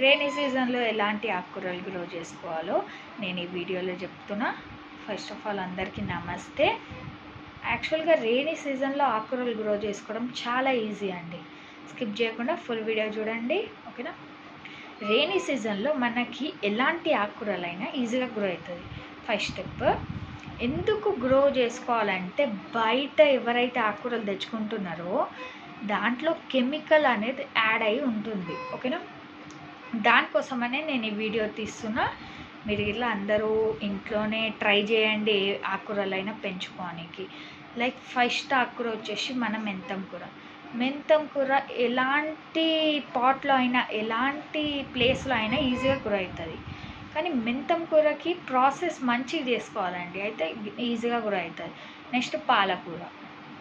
Rainy సీజన్లో ఎలాంటి ఆకుకూరలు గ్రో చేసుకోవాలో నేను ఈ వీడియోలో చెప్తున్నా. ఫస్ట్ ఆఫ్ ఆల్ అందరికీ నమస్తే. యాక్చువల్గా రైనీ సీజన్లో ఆకుకూరలు గ్రో చేసుకోవడం చాలా ఈజీ అండి. స్కిప్ చేయకుండా ఫుల్ వీడియో చూడండి, ఓకేనా. రైనీ సీజన్లో మనకి ఎలాంటి ఆకుకూరలైనా ఈజీగా గ్రో అవుతుంది. ఫస్ట్ స్టెప్, ఎందుకు గ్రో చేసుకోవాలంటే బయట ఎవరైతే ఆకుకూరలు తెచ్చుకుంటున్నారో దాంట్లో కెమికల్ అనేది యాడ్ అయి ఉంటుంది, ఓకేనా. దానికోసమనే నేను ఈ వీడియో తీస్తున్నా. మీరు ఇట్లా అందరూ ఇంట్లోనే ట్రై చేయండి ఆకుకూరలైనా పెంచుకోవడానికి. లైక్ ఫస్ట్ ఆకుకూర వచ్చేసి మన మెంతం కూర ఎలాంటి పాట్లో అయినా ఎలాంటి ప్లేస్లో అయినా ఈజీగా కూర అవుతుంది. కానీ మెంతం కూరకి ప్రాసెస్ మంచిగా చేసుకోవాలండి, అయితే ఈజీగా కూర అవుతుంది. నెక్స్ట్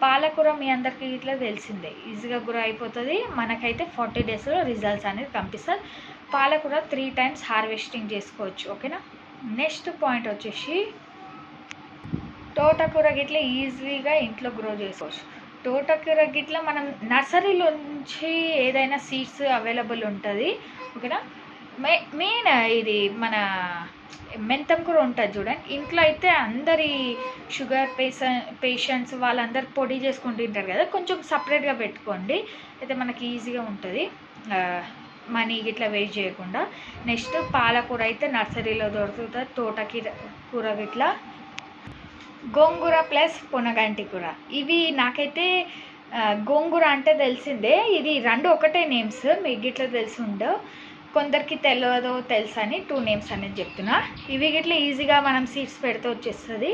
పాలకూర మీ అందరికీ ఇట్లా తెలిసిందే, ఈజీగా గుర అయిపోతుంది. మనకైతే 40 డేస్లో రిజల్ట్స్ అనేది కనిపిస్తుంది. పాలకూర 3 times హార్వెస్టింగ్ చేసుకోవచ్చు, ఓకేనా. నెక్స్ట్ పాయింట్ వచ్చేసి తోటకూర గిట్ల ఈజీగా ఇంట్లో గ్రో చేసుకోవచ్చు. తోటకూర గిట్ల మనం నర్సరీలో నుంచి ఏదైనా సీడ్స్ అవైలబుల్ ఉంటుంది, ఓకేనా. మెయిన్ ఇది మన మెంతం కూర ఉంటుంది చూడండి. ఇంట్లో అయితే అందరి షుగర్ పేషెంట్స్ వాళ్ళందరూ పొడి చేసుకుని తింటారు కదా, కొంచెం సపరేట్గా పెట్టుకోండి, అయితే మనకి ఈజీగా ఉంటుంది మనీ గిట్లా వేస్ట్ చేయకుండా. నెక్స్ట్ పాలకూర అయితే నర్సరీలో దొరుకుతుంది. తోటకూర గిట్లా గోంగూర ప్లస్ పొనగంటి కూర, ఇవి నాకైతే గోంగూర అంటే తెలిసిందే. ఇది రెండు ఒకటే నేమ్స్, మీకు గిట్లా తెలిసి ఉండవు, కొందరికి తెలియదో తెలుసు అని 2 నేమ్స్ అనేది చెప్తున్నా. ఇవి గిట్లా ఈజీగా మనం సీడ్స్ పెడితే వచ్చేస్తుంది.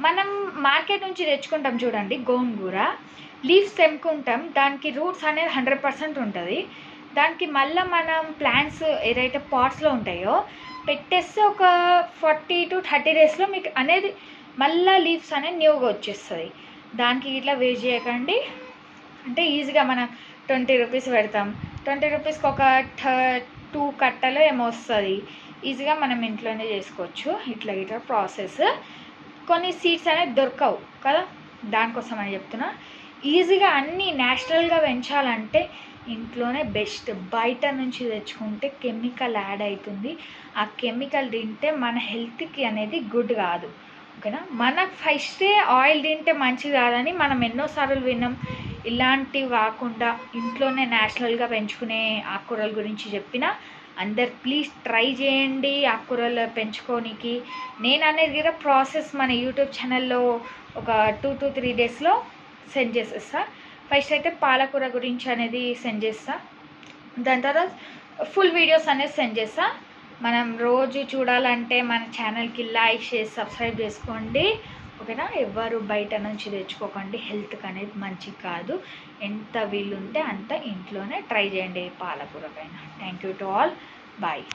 మనం మార్కెట్ నుంచి తెచ్చుకుంటాం చూడండి గోంగూర, లీవ్స్ తెంపుకుంటాం, దానికి రూట్స్ అనేది 100% ఉంటుంది. దానికి మళ్ళీ మనం ప్లాంట్స్ ఏదైతే పాట్స్లో ఉంటాయో పెట్టేస్తే ఒక 40 to 30 డేస్లో మీకు అనేది మళ్ళీ లీవ్స్ అనేది న్యూగా వచ్చేస్తుంది. దానికి ఇట్లా వేస్ట్ చేయకండి. అంటే ఈజీగా మనం 20 రూపీస్ పెడతాం, 20 రూపీస్కి ఒక 2 కట్టలు ఏమో వస్తుంది. ఈజీగా మనం ఇంట్లోనే చేసుకోవచ్చు ఇట్లా ప్రాసెస్. కొన్ని సీడ్స్ అనేది దొరకవు కదా, దానికోసం అని చెప్తున్నా. ఈజీగా అన్నీ న్యాచురల్గా పెంచాలంటే ఇంట్లోనే బెస్ట్. బయట నుంచి తెచ్చుకుంటే కెమికల్ యాడ్ అవుతుంది, ఆ కెమికల్ తింటే మన హెల్త్కి అనేది గుడ్ కాదు, ఓకేనా. మనకు ఫస్టే ఆయిల్ తింటే మంచిది కాదని మనం ఎన్నోసార్లు విన్నాం. ఇలాంటివి కాకుండా ఇంట్లోనే న్యాచురల్గా పెంచుకునే ఆకుకూరల గురించి చెప్పిన అందరు ప్లీజ్ ట్రై చేయండి ఆకుకూరలు పెంచుకోనికి. నేను అనేది కూడా ప్రాసెస్ మన యూట్యూబ్ ఛానల్లో ఒక 2 to 3 డేస్లో సెండ్ చేసేస్తా. ఫస్ట్ అయితే పాలకూర గురించి అనేది సెండ్ చేస్తా, దాని తర్వాత ఫుల్ వీడియోస్ అనేది సెండ్ చేస్తా. మనం రోజు చూడాలంటే మన ఛానల్కి లైక్ చేసి సబ్స్క్రైబ్ చేసుకోండి, ఓకేనా. ఎవరు బయట నుంచి తెచ్చుకోకండి, హెల్త్కి అనేది మంచిది కాదు. ఎంత వీలుంటే అంత ఇంట్లోనే ట్రై చేయండి పాలకూర పైన. Thank you to all, bye.